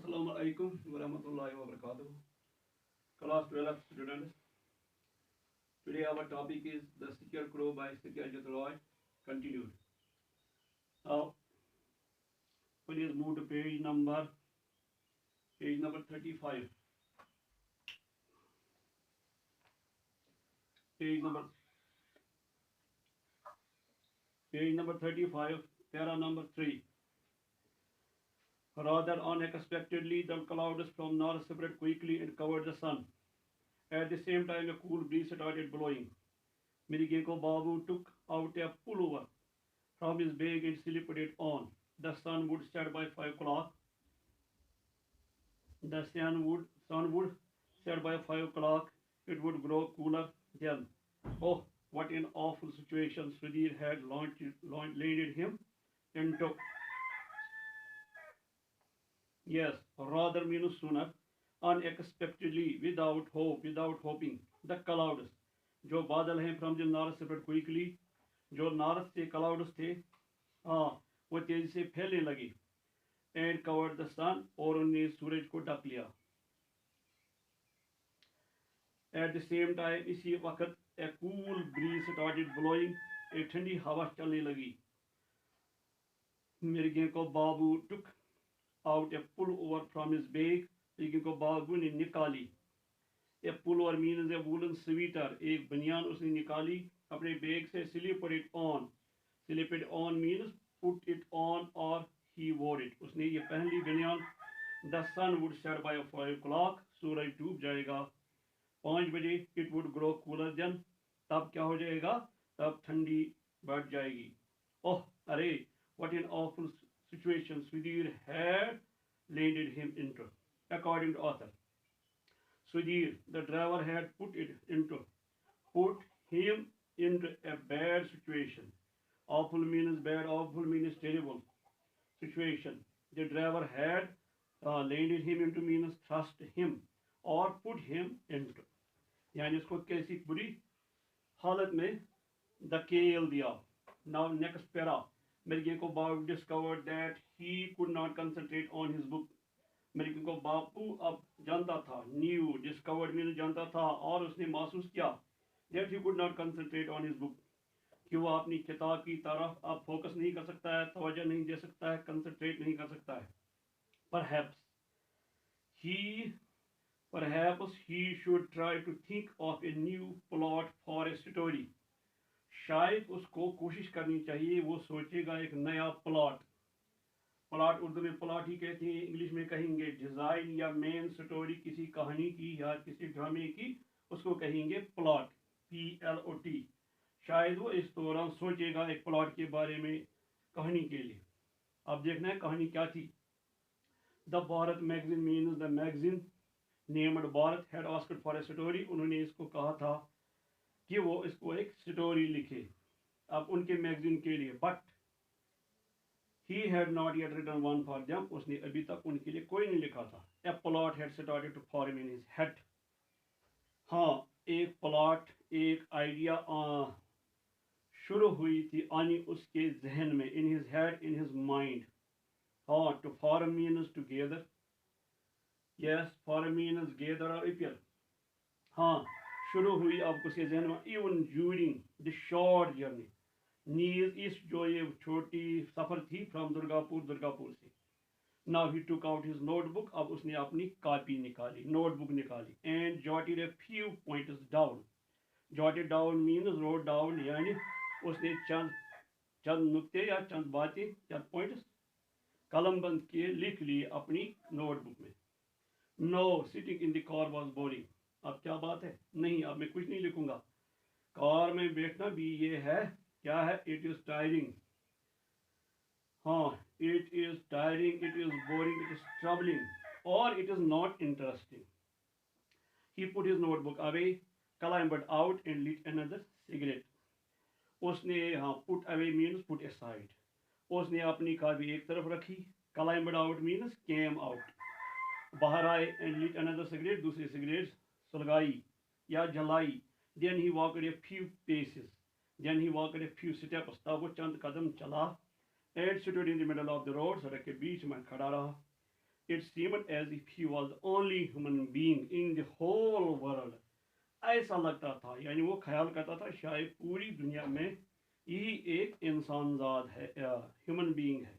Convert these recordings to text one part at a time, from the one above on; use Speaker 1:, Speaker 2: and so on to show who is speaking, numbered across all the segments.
Speaker 1: Assalamu alaikum wa rahmatullahi wa barakatuh. Class 12 students. Today our topic is The Secure Crow by Satyajit Roy. Continued. Now, please move to page number 35. Page number page number 35, para number 3. Rather unexpectedly, the clouds from north spread quickly and covered the sun. At the same time, a cool breeze started blowing. Mirigeko Babu took out a pullover from his bag and slipped it on. The sun would set by 5 o'clock. The sun would set by 5 o'clock. It would grow cooler then. Oh, what an awful situation Sudhir had landed him into. Yes, rather means sooner, unexpectedly, without hope, without hoping. The clouds, जो बादल हैं from the north spread quickly, जो north से clouds थे, हाँ, वो तेजी से फैलने लगे. And covered the sun, और उन्हें सूरज को ढक लिया. At the same time, इसी वक्त a cool breeze started blowing, एक ठंडी हवा चलने लगी. मिर्गे को बाबू took out a pullover from his bag. Mirge को बाबू ने निकाली. A pullover means a woolen sweater. एक बनियान उसने निकाली अपने बैग से. Slipped it on. Slipped on means put it on or he wore it. उसने ये पहन ली बनियान. The sun would set by 5 o'clock. सूरज डूब जाएगा 5 बजे. It would grow cooler then. तब क्या हो जाएगा? तब ठंडी बढ़ जाएगी. ओह अरे, what an awful situation Sudhir had landed him into. According to author, Sudhir, the driver, had put him into a bad situation. Awful means bad, awful means terrible situation. The driver had landed him into means thrust him or put him into. यानी इसको कैसी बुरी हालत में धकेल दिया. Now next para. Mirge को बाबू discovered that he could not concentrate on his book. Mirge को बापू अब जानता था, knew, discovered means जानता था, और उसने महसूस किया that he could not concentrate on his book, कि वो अपनी किताब की तरफ अब फोकस नहीं कर सकता है, तवज्जो नहीं दे सकता है, कंसंट्रेट नहीं कर सकता है. Perhaps he should try to think of a new plot for a story. शायद उसको कोशिश करनी चाहिए, वो सोचेगा एक नया प्लॉट. प्लॉट उर्दू में प्लॉट ही कहते हैं, इंग्लिश में कहेंगे डिज़ाइन या मेन स्टोरी किसी कहानी की या किसी ड्रामे की, उसको कहेंगे प्लॉट, PLOT. शायद वो इस दौरान सोचेगा एक प्लॉट के बारे में कहानी के लिए. अब देखना है कहानी क्या थी. The Bharat magazine means the magazine named Bharat had asked for a story. उन्होंने इसको कहा था कि वो इसको एक स्टोरी लिखे अब उनके मैगजीन के लिए. But he had not yet written one for them. उसने अभी तक उनके लिए कोई नहीं लिखा था. A plot had started to form in his head. हाँ, एक प्लॉट, एक आइडिया शुरू हुई थी आनी उसके जहन में. in his head, in his mind. हाँ, to form means together. Yes, form means gather or appear. हाँ, शुरू हुई अब उसके जहन में. Even during the short journey. नीज इस जो ये छोटी सफ़र थी फ्रॉम दुर्गापुर से. Now he took out his notebook. अब उसने अपनी कॉपी निकाली, नोटबुक निकाली. And jotted a few points down. Jotted down means wrote down, यानी उसने चंद नुक्ते या चंद बातें, चंद पॉइंट्स कलम बंद किए, लिख लिए अपनी नोटबुक में. No, sitting in the car was boring. अब क्या बात है, नहीं अब मैं कुछ नहीं लिखूंगा. कार में बैठना भी ये है, क्या है, इट इज टायरिंग. हाँ, it is tiring, it is boring, it is troubling और it is not interesting. He put his notebook away, climbed out and lit another cigarette. उसने, हाँ, put away means put aside. उसने अपनी कॉपी एक तरफ रखी. Climbed out means came out, बाहर आए. एंड lit another cigarette, दूसरी सिगरेट सुलगाई या जलाई. Then he walked a few paces. Then he walked a few steps. तब वो चंद कदम चला. And stood in the middle of the road. सड़क के बीच में खड़ा रहा. It seemed as if he was the only human being in the whole world. ऐसा लगता था, यानी वो ख्याल करता था शायद पूरी दुनिया में यही एक इंसानजाद है, ह्यूमन बीइंग है.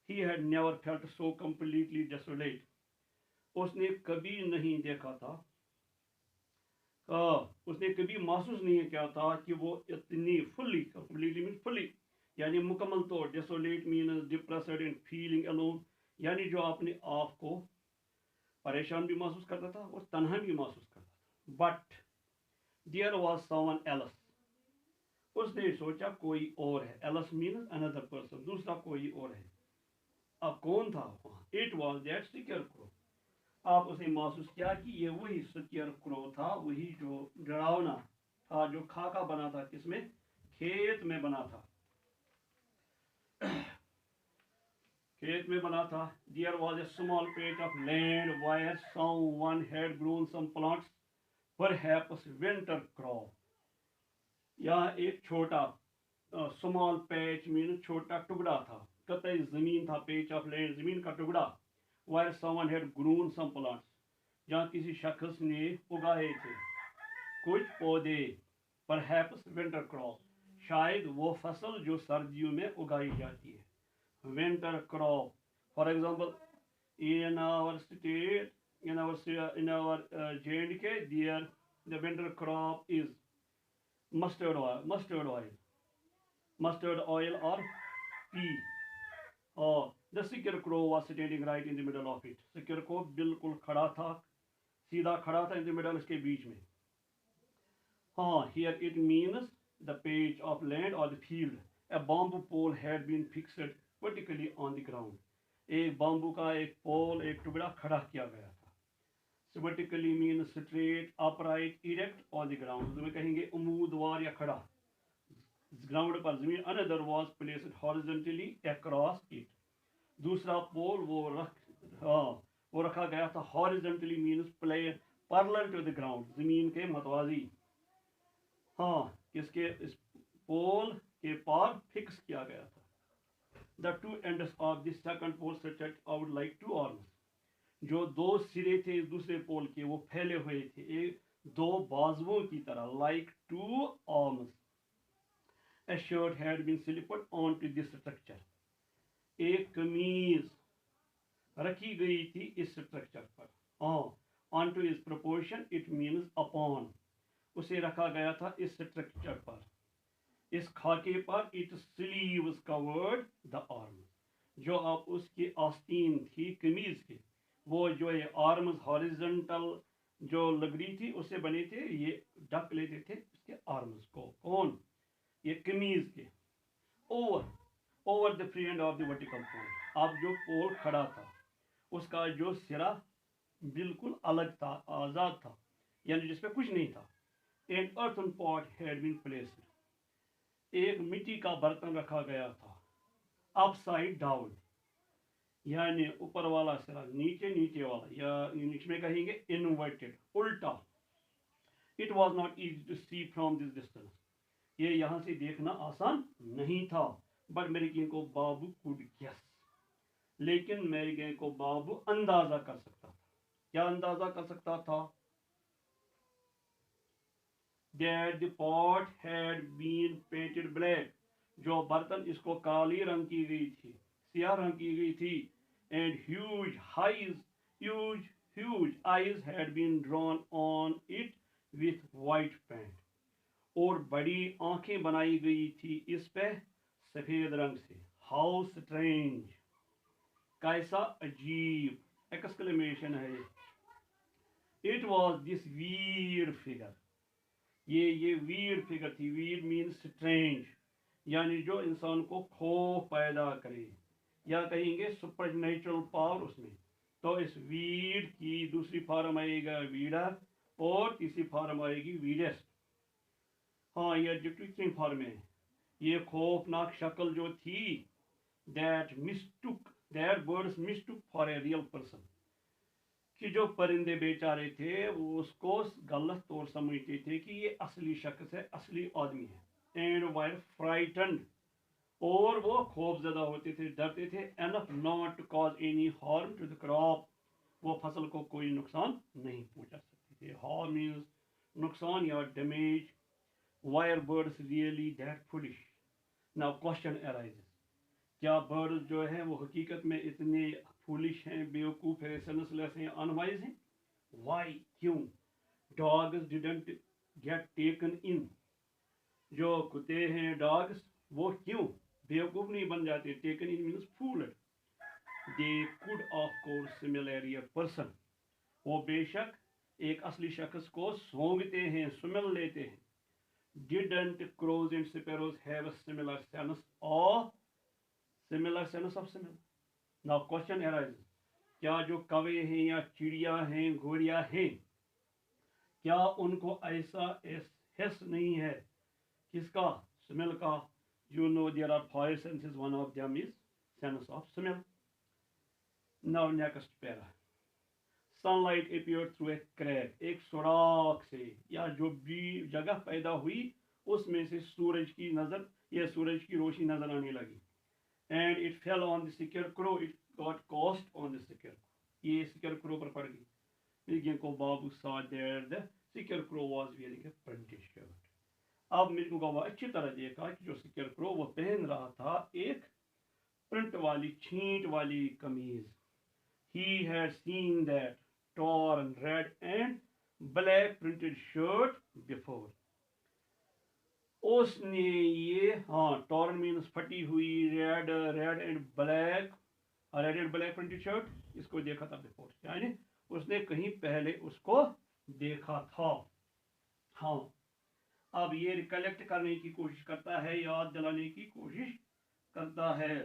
Speaker 1: He had never felt so completely desolate. उसने कभी नहीं देखा था, उसने कभी महसूस नहीं किया था कि वो इतनी फुली यानी मुकम्मल तौर. Desolate means depressed and feeling alone, यानी जो अपने आप को परेशान भी महसूस करता था और तन्हा भी महसूस करता था. But there was someone else. उसने सोचा कोई और है. एल्स मीन्स अनदर पर्सन, दूसरा कोई और है. अब कौन था? It was that scarecrow. आप उसे महसूस किया कि ये वही स्केयरक्रो था, वही जो डरावना था, जो खाका बना था. किसमें? खेत में बना था. खेत में बना था. There was a small patch of land where someone had grown some plants, perhaps winter crop. यहाँ एक छोटा स्मॉल पैच मीन छोटा टुकड़ा था, कतई जमीन था. पेच ऑफ लैंड, जमीन का टुकड़ा. Where someone had grown some plants, जहाँ किसी शख्स ने उगाए थे कुछ पौधे. Perhaps winter crop, शायद वो फसल जो सर्दियों में उगाई जाती है. Winter crop, for example, in our state, in our J&K, there the winter crop is mustard oil or pea. The scarecrow was standing right in the middle of it. Scarecrow बिल्कुल खड़ा था, सीधा खड़ा था in the middle, उसके बीच में. Here it means the patch of land or the field. A bamboo pole had been fixed vertically on the ground. एक bamboo का एक पोल, एक टुकड़ा खड़ा किया गया था. Vertically means straight, upright, erect on the ground. उसमें कहेंगे उम्मीदवार या खड़ा ग्राउंड पर, जमीन. Another was placed horizontally across it. दूसरा पोल वो रखा गया था. horizontally means parallel to the ground, जमीन के मतवाजी. किसके? इस पोल के पार फिक्स किया गया था. The two ends of the second pole stretched out like two arms. जो दो सिरे थे दूसरे पोल के, वो फैले हुए थे दो बाजुओं की तरह. Like two arms. A shirt had been slipped onto this structure. एक कमीज रखी गई थी इस स्ट्रक्चर पर. Onto is proportion, it means upon. उसे रखा गया था इस स्ट्रक्चर पर, इस खाके पर. Its sleeves covered the arms. जो आप उसकी आस्तीन थी कमीज की, वो जो ये आर्म्स हॉरिजॉन्टल जो लगड़ी थी उससे बने थे, ये ढक लेते थे उसके आर्म्स को. कौन? ये कमीज के. Over the free end of the vertical pole. अब जो पोल खड़ा था उसका जो सिरा बिल्कुल अलग था, आजाद था, यानी जिसपे कुछ नहीं था. An earthen pot had been placed. एक मिट्टी का बर्तन रखा गया था. अपसाइड डाउन, यानी ऊपर वाला सिरा नीचे वाला, या इसमें कहेंगे इनवर्टेड, उल्टा. It was not easy to see from this distance. ये यहाँ से देखना आसान नहीं था. But मेरिकिन को बाबू could guess. लेकिन मेरिकिन को बाबू अंदाजा कर सकता था. क्या अंदाजा कर सकता था? That the pot had been painted black. जो बर्तन इसको काली रंग की गई थी, सियाह रंग की गई थी. And huge eyes had been drawn on it with white paint. और बड़ी आंखें बनाई गई थी इस पे सफेद रंग से. How strange, कैसा अजीब, एक्सक्लेमेशन है. It was this weird figure. ये weird figure थी. Weird means strange, यानी जो इंसान को खौफ पैदा करे, या कहेंगे सुपरनेचुरल पावर उसमें. तो इस weird की दूसरी फॉर्म आएगा weirder और तीसरी फॉर्म आएगी weirdest. ये एडजेक्टिव फॉर्म में. ये खौफनाक शक्ल जो थी, that birds mistook for a real person. कि जो परिंदे बेचारे थे वो उसको गलत तौर समझते थे कि ये असली शख्स है, असली आदमी है. And were frightened, और वो खौफजदा होते थे, डरते थे, enough not to cause any harm to the crop, वो फसल को कोई नुकसान नहीं पहुंचा सकते थे। हार्म मीन्स नुकसान या damage. Why are birds really that foolish? Now question arises, क्या birds जो है वो हकीकत में इतने foolish हैं, बेवकूफ़ हैं, senseless हैं, unwise हैं? Why? क्यों? Dogs didn't get taken in. जो कुत्ते हैं dogs, वो क्यों बेवकूफ़ नहीं बन जाते? Taken in means fooled. They could of course similarly a person. वो बेशक एक असली शख्स को सूंघते हैं, सुमिल लेते हैं। Didn't crows and sparrows have a similar sense of smell? Now question arises, क्या जो कौवे हैं या चिड़िया हैं, गोरिया हैं, क्या उनको ऐसा हिस्स नहीं है किसका? स्मेल का। You know there are five senses, one of them is sense of smell. Now next para. Sunlight appeared through a crack. एक सुराख से या जो भी जगह पैदा हुई उसमें से सूरज की नजर या सूरज की रोशनी नजर आने लगी। And it fell on the scarecrow. It got cast on the scarecrow. ये scarecrow पर पड़ गई। लेकिन को बाबू saw that the scarecrow was wearing a printed shirt. अब मिल्कू का अच्छी तरह देखा कि जो scarecrow वो पहन रहा था एक प्रिंट वाली छींट वाली कमीज। He had seen that torn red and black printed shirt before. उसने ये टॉर्न मीन्स फटी हुई, red and black printed shirt, इसको देखा था बिफोर, यानी उसने कहीं पहले उसको देखा था। हाँ, अब ये रिकलेक्ट करने की कोशिश करता है, याद दिलाने की कोशिश करता है।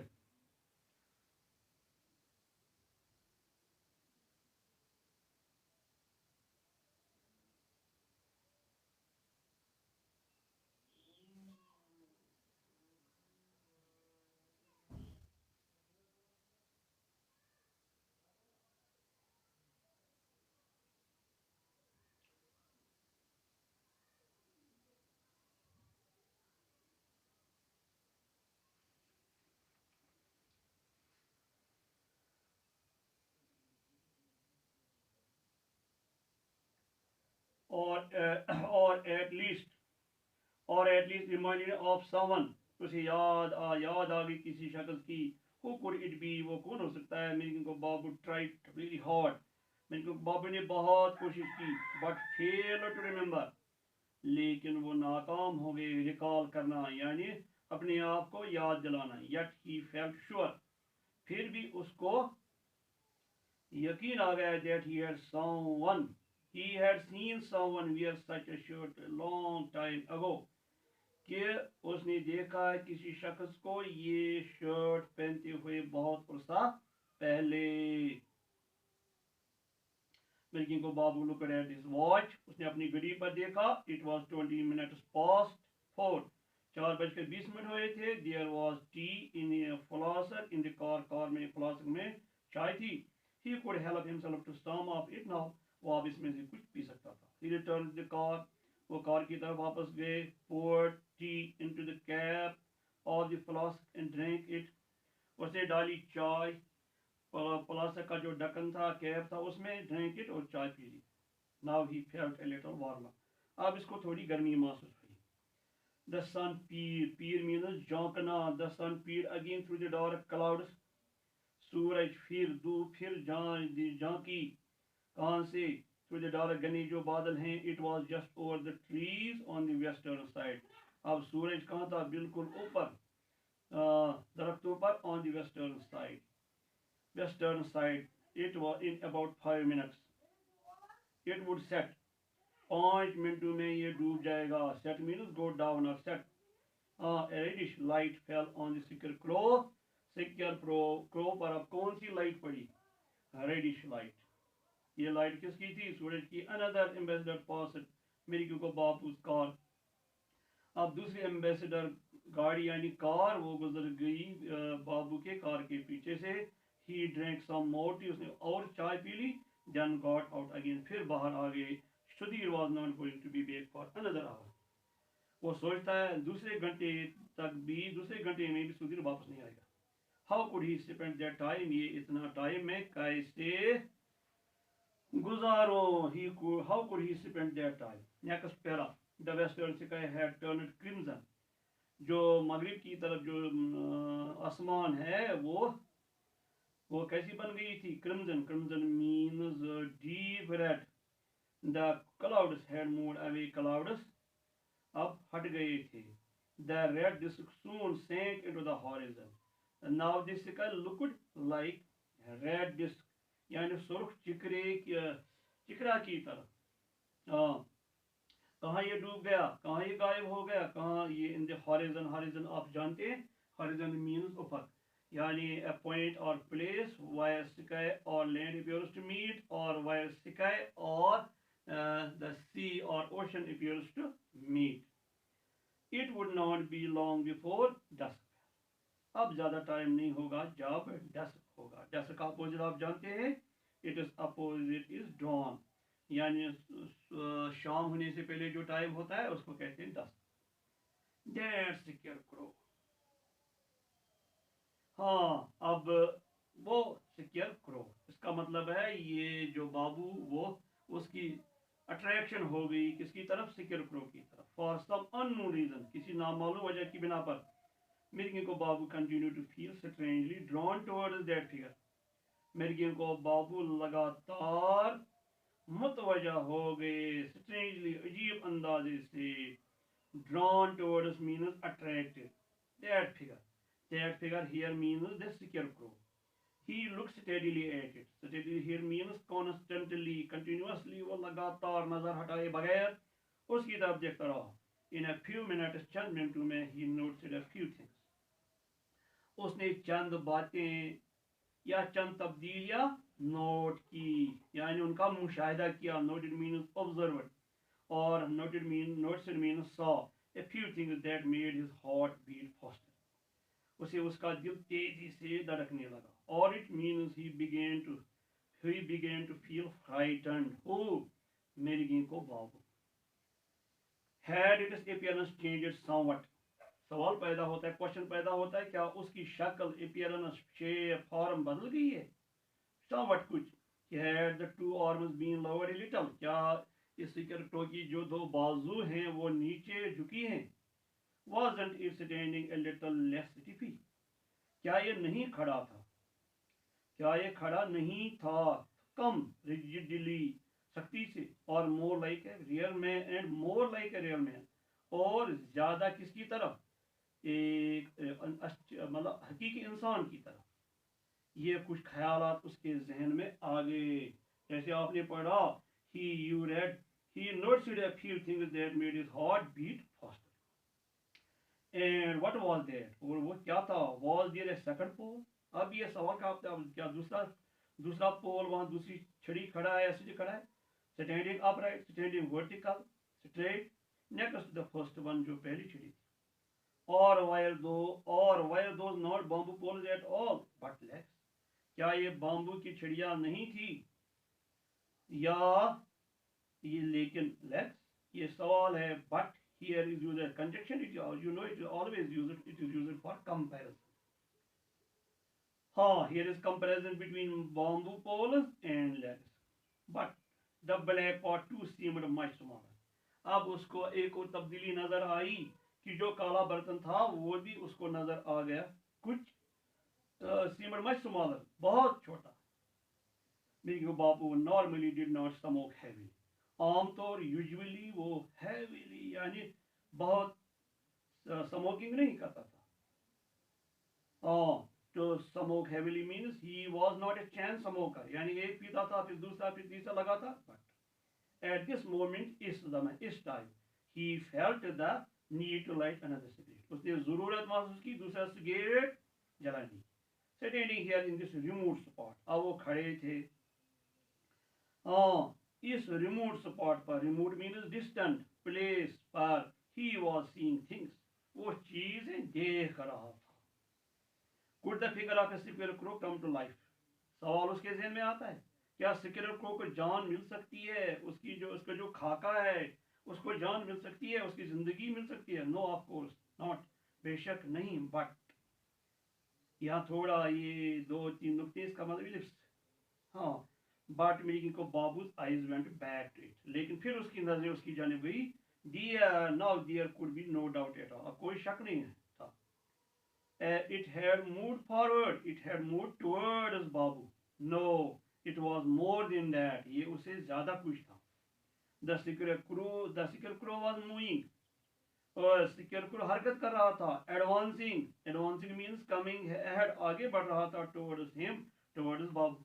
Speaker 1: और एटलीस्ट रिमाइंडेड ऑफ समवन, उसे याद आ गई किसी शख्स की। हु कुड इट बी, वो कौन हो सकता है? मीनिंग को बाबू ट्राइड वेरी हार्ड, मीनिंग को बाबू ने बहुत कोशिश की, बट फेल टू रिमेंबर, लेकिन वो नाकाम हो गए रिकॉल करना, यानी अपने आप को याद दिलाना। यट ही फेल्ट श्योर, फिर भी उसको यकीन आ गया that he had seen someone wear such a shirt a long time ago, कि उसने देखा है किसी शख्स को ये शर्ट पहनते हुए बहुत अर्सा पहले। मिल्किंग को बाबू looked at his watch, उसने अपनी घड़ी पर देखा। It was 20 minutes past 4, 4:20 हुए थे। There was tea in a flask in the car, car में फ्लास्क में चाय थी। He could help himself to some of it now, वो अब इसमें से कुछ पी सकता था। He returned to the car, वो कार की तरफ वापस गए। Poured tea into the cap of the flask and drank it, उसने डाली चाय फ्लास्क का जो ढक्कन था, कैप था, उसमें ड्रिंक इट और चाय पी ली। Now he felt a little warmer, अब इसको थोड़ी गर्मी महसूस हुई। The sun peered means झांकना। The sun peered again through the dark clouds, सूरज फिर धूप फिर झांकी, कहाँ से? Through the dark घने जो बादल हैं। It was just over the trees on the western side, अब सूरज कहाँ था? बिल्कुल ऊपर दरख्तों पर, on the western side, it was in about 5 minutes, it would set, 5 मिनटों में ये डूब जाएगा। Set means go down or set. A reddish light fell on the scarecrow पर अब कौन सी लाइट पड़ी? Reddish light. ये लाइट किसकी थी? सूरज की। अनदर एम्बेसडर पास मेरी को बापूस कार, अब दूसरी एम्बेसडर गाड़ी यानी कार वो गुजर गई बाबू के कार के पीछे से। ही ड्रिंक सम मोर टी, उसने और चाय पी ली। देन गॉट आउट अगेन, फिर बाहर आ गए। Sudhir was not going to be back for another hour, वो सोचता है दूसरे घंटे दूसरे घंटे में भी सुधीर वापस नहीं आएगा। How could he spend that time, ये इतना टाइम में कैसे गुजारो। How could he spend that time. Next para, the western sky had turned crimson, जो मगरिब की तरफ जो आसमान है वो कैसी बन गई थी, crimson. Crimson means deep red. The clouds had moved away, clouds अब हट गए थे। The red disk soon sank into the horizon. Now the sky looked like red disk, यानी सुर्ख चिकरा की तरह। हाँ, कहाँ ये डूब गया, कहाँ ये गायब हो गया, कहाँ ये इन द हॉरिजन। हॉरिजन आप जानते हैं, हॉरिजन मीन्स ऊपर, यानी a point or place where sky or land appears to meet, or where sky or the sea or ocean appears to meet. It would not be long before dusk. अब ज़्यादा time नहीं होगा जब dusk होगा। Dusk का opposite आप जानते हैं, it is opposite is dawn, यानी शाम होने से पहले जो टाइम होता है उसको कहते हैं डस्क। That's secure crow. हाँ, अब वो सिक्योर क्रो, इसका मतलब है ये जो बाबू वो उसकी अट्रैक्शन हो गई किसकी तरफ, सिक्योर क्रो की तरफ। फॉर सम अननोन रीजन, किसी नामालूम वजह की बिना पर, मिर्गिन को बाबू continue to feel strangely drawn towards that figure. मिर्गिन को बाबू लगातार मुतवजा हो गए, स्ट्रेंजली अजीब अंदाजे से, drawn towards means attracted, that figure. That figure here means the scarecrow. He looked steadily at it. Steadily here means constantly, continuously, वो लगातार नजर हटाए बगैर उसकी तरफ देखता रहा। In a few minutes, चंद मिनटों में, he noticed a few things. उसने चंद बातें या चंद तब्दीलियां नोट की, यानी उनका मुशाहिदा किया। Noted means observed, और noticed means saw a few things that made his heart beat faster. उसे उसका दिल तेजी से धड़कने लगा। और it means he began to feel frightened. Oh, मिर्गी को बाबू। Had its appearance changed somewhat? सवाल पैदा होता है, क्वेश्चन पैदा होता है, क्या उसकी शक्ल, अपीयरेंस, शेप, फॉर्म बदल गई है? Somewhat कुछ। Had the two arms been lowered a little? क्या इस स्केयरक्रो की जो दो बाजू हैं वो नीचे झुकी हैं? Wasn't it standing a little less stiffy? क्या ये नहीं खड़ा था, क्या ये खड़ा नहीं था कम rigidly, सख्ती से, और more like a real man, and more like a real man, और ज्यादा किसकी तरफ, एक मतलब हकीकी इंसान की तरफ। ये कुछ ख्यालात उसके जहन में आ गए। जैसे आपने पढ़ा, he noticed a few things that made his heart beat faster. And what was that? और वो क्या था? Was there a second pole? अब ये सवाल का क्या दूसरा पोल वहां दूसरी छड़ी खड़ा है, ऐसे खड़ा है? Standing upright, standing vertical, straight, next to the first one, जो पहली छड़ी थी। Or were those not bamboo poles at all, but legs? क्या ये बाम्बू की छड़ियां नहीं थी, या ये लेकिन legs? ये सवाल है। But here is used as conjunction. It is always used for comparison. हाँ, here is comparison between bamboo poles and legs. But the black pot too seemed much smaller. अब उसको एक और तब्दीली नजर आई कि जो काला बर्तन था वो भी उसको नजर आ गया कुछ seemed much smaller, बहुत छोटा। Mirgi Babu normally did not smoke heavily. आमतौर यूजुअली वो हैवीली यानी बहुत स्मोकिंग नहीं करता था। तो smoke heavily means he was not a chain smoker, यानी एक पीता था फिर दूसरा फिर तीसरा लगा था। बट एट दिस मोमेंट, इस time, he felt the need to light another cigarette, उसने जरूरत महसूस की दूसरा सिगरेट जलाने। Standing here in this remote spot, अब वो खड़े थे इस रिमोट स्पॉट पर। रिमोट मीन्स डिस्टेंट प्लेस पर। ही वॉज सीइंग थिंग्स, वो चीजें देख रहा था। Could the figure of a scarecrow come to life? सवाल उसके जहन में आता है, क्या स्केयरक्रो को जान मिल सकती है? उसका जो खाका है उसको जान मिल सकती है, उसकी ज़िंदगी मिल सकती है? नो ऑफ कोर्स नॉट, बेशक नहीं। बट यहाँ थोड़ा ये 2-3 नुक्ते, इसका मतलब हाँ, बट मीनिंग को Babu's eyes went back to it, लेकिन फिर उसकी नजरें उसकी जानिब गई। Dear now there could be no doubt at all, अब कोई शक नहीं है था। It had moved forward, it had moved towards Babu. No, it was more than that, ये उससे ज्यादा कुछ था। द स्केरक्रो वाज मूविंग, और स्केरक्रो हरकत कर रहा था। Advancing, advancing means coming ahead, आगे बढ़ रहा था। Towards him, towards Babu.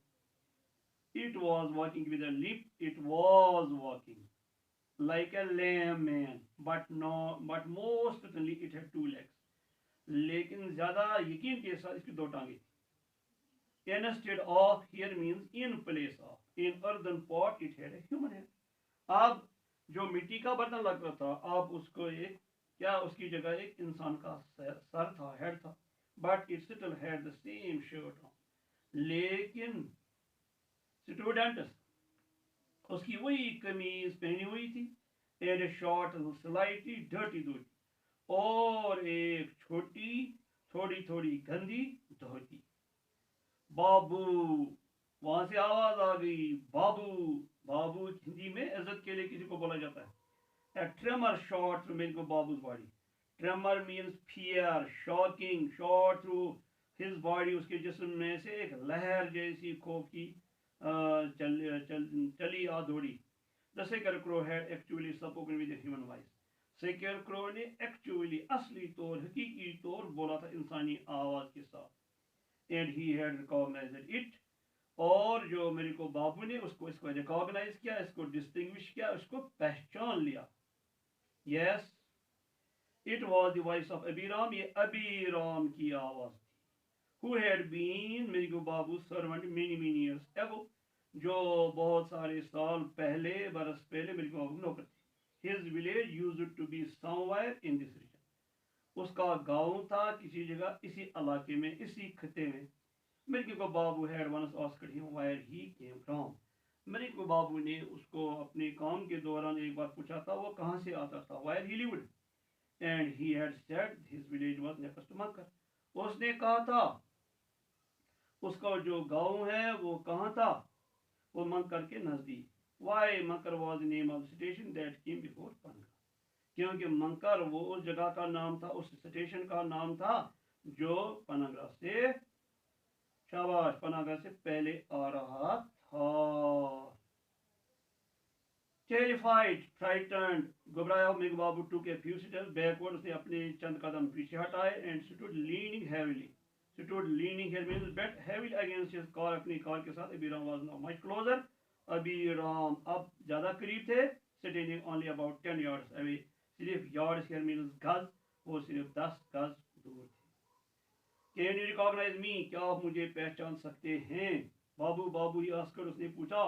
Speaker 1: It was walking with a leap. It was walking like a lame man, but no, but most certainly it had two legs. लेकिन ज्यादा यकीन के साथ इसकी दो टांगे थी। Instead of here means in place of. In earthen pot it had a human head. अब जो मिट्टी का बर्तन लग रहा था, अब उसको एक क्या उसकी जगह एक इंसान का सर था, हेड था। But it still had the same shirt on. लेकिन स्टूडेंट उसकी वही कमीज पहनी हुई थी, and a short slightly dirty dhoti, और एक छोटी थोड़ी थोड़ी गंदी धोती। बाबू, वहां से आवाज आ गई, बाबू। बाबू हिंदी में इज्जत के लिए किसी को बोला जाता है। ए ट्रेमर शॉट थ्रू मेरे को babus body. Tremor means fear, shocking, shot through his body, उसके जिस्म में से एक लहर जैसी खौफ की चली आ दौड़ी। The scarecrow had actually spoken with human voice. Scarecrow ने एक्चुअली असली तौर, हकीकी तौर बोला था इंसानी आवाज के साथ। And he had recognised it, और जो मेरे को बाबू ने उसको इसको रिकॉग्नाइज किया, इसको डिस्टिंग्विश किया, उसको पहचान लिया। Yes, it was the voice of Abiram, ये अबीराम की आवाज थी। Who had been मेरे को बाबू सर्वेंट many years ago, जो बहुत सारे साल पहले, बरस पहले मेरे को बाबू नौकर थे। His village used to be somewhere in this region, उसका गांव था किसी जगह इसी इलाके में, इसी खत्ते में। मेरे को बाबू had once asked him where he came from, मेरे को बाबू ने उसको अपने काम के दौरान एक बार पूछा था वो कहाँ से आता था, where he lived, and he had said his village was next to Makkah, उसने कहा था उसका जो गांव है वो कहाँ था, वो मंकर के नजदीक। Why Mankar was name of station that came before Panagarh, क्योंकि मंकर वो उस जगह का नाम था, उस स्टेशन का नाम था जो पनागरा से, शाबाश, पनागरा से पहले आ रहा था। Terrified, frightened, घबराया मेघ बाबू took a few steps backward, उसने अपने चंद कदम पीछे हटाए, and stood leaning heavily. Stood leaning here means bet heavily against his car, अपनी कार के साथ। Abiram was now much closer, Abiram अब ज्यादा करीब थे। Standing only about 10 yards away, सिर्फ yards here means गज, वो सिर्फ 10 गज दूर थे। Can you recognize me, क्या आप मुझे पहचान सकते हैं? बाबू बाबू ही आस्कर, उसने पूछा।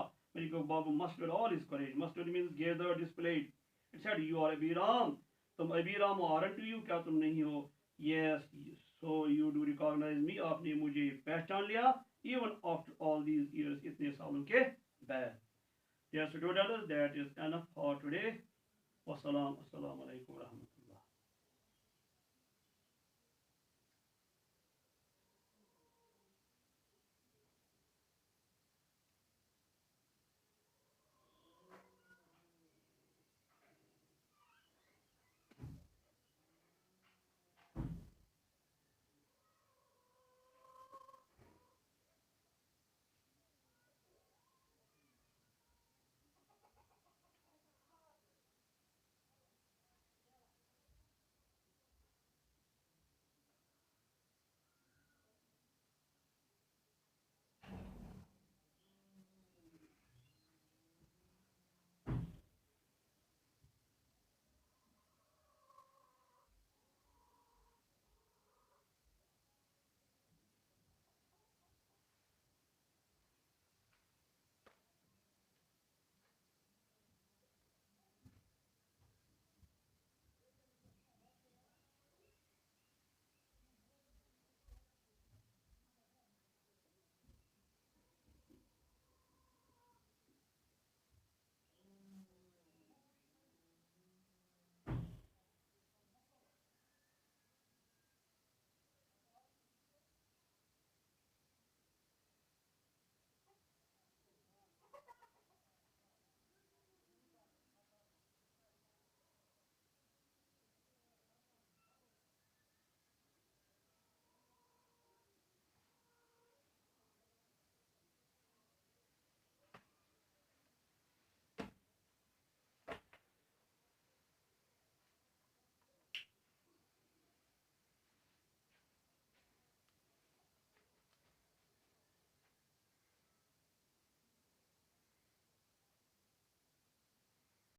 Speaker 1: Babu mustered all his courage. Mustered means gathered, displayed. It said, you are Abiram. तुम अबीराम हो, aren't you? क्या तुम नहीं हो? Yes, so you do recognize me. आपने मुझे पहचान लिया, even after all these years, इतने सालों के बाद। Dear students, that is enough for today. Wassalamu alaikum warahmatullahi